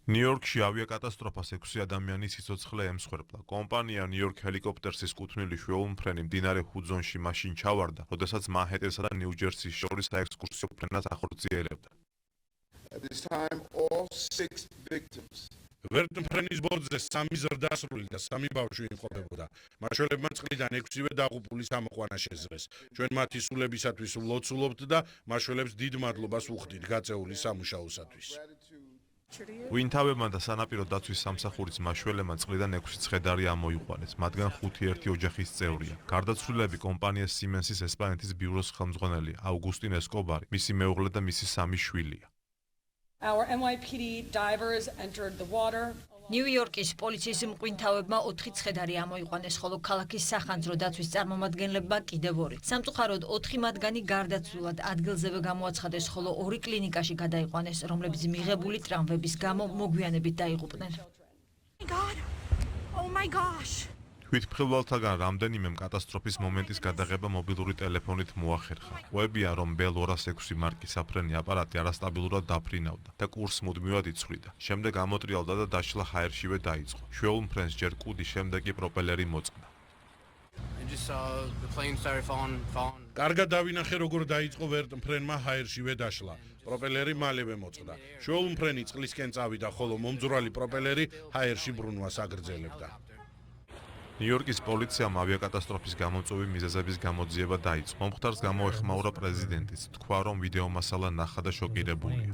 ნიუ-იორკში ავიაკატასტროფას 6 ადამიანის სიცოცხლე ემსხვერპლა. კომპანია ნიუ-იორკ ჰელიკოპტერსის კუთვნილი შვეულმფრენი მდინარე ჰუდზონში მაშინ ჩავარდა, როდესაც მანჰეტენსა და ნიუ-ჯერსის შორის საექსკურსიო ფრენას ახორციელებდა. At this time, all 6 victims ვერტმფრენის ბორცვზე 3 ზრდასრული და 3 ბავშვი იმყოფებოდა. მაშველებმა წყლიდან 6-ვე დაღუპულის ამოყვანა შეძლეს. ჩვენ მათი სულებისათვის ვლოცულობთ და მაშველებს დიდ მადლობას ვუხდით გაწეული სამუშაოსათვის. უინთავებმა და სანაპირო დაცვის სამსახურის მაშველებმა წყლიდან 6 ცხედარი ამოიყვანეს, მათგან 5 ერთი ოჯახის წევრია. გარდაცვლილები კომპანია სიმენსის ესპანეთის ბიუროს ხელმძღვანელი აუგუსტინ ესკობარი, მისი მეუღლე და მისი 3 შვილია. Our NYPD divers entered the water. ნიუ-იორკის პოლიციის მყვინთავებმა 4 ცხედარი ამოიყვანეს, ხოლო ქალაქის სახანძრო დაცვის წარმომადგენლებმა კიდევ 2. სამწუხაროდ 4 მათგანი გარდაცვლილად ადგილზევე გამოაცხადეს, ხოლო 2 კლინიკაში გადაიყვანეს, რომლებიც მიღებული ტრავმების გამო მოგვიანებით დაიღუპნენ. Oh my gosh! თვითმხილველთაგან რამდენიმემ კატასტროფის მომენტის გადაღება მობილური ტელეფონით მოახერხა. ყვებია, რომ Bell 206 მარკის საფრენი აპარატი არასტაბილურად დაფრინავდა და კურსს მუდმივად იცვლიდა. შემდეგ ამოტრიალდა და დაშლა ჰაერშივე დაიწყო. შვეულმფრენს ჯერ კუდი, შემდეგ კი პროპელერი მოწყდა. კარგად დავინახე, როგორ დაიწყო ვერტმფრენმა ჰაერშივე დაშლა. პროპელერი მალევე მოწყდა. შვეულმფრენი წყლისკენ წავიდა, ხოლო მომძვრალი პროპელერი ჰაერში ბრუნვას აგრძელებდა. ნიუ-იორკის პოლიციამ ავიაკატასტროფის გამომწვევი მიზეზების გამოძიება დაიწყო. მომხდარს გამოეხმაურა პრეზიდენტიც, თქვა, რომ ვიდეო მასალა ნახა და შოკირებულია.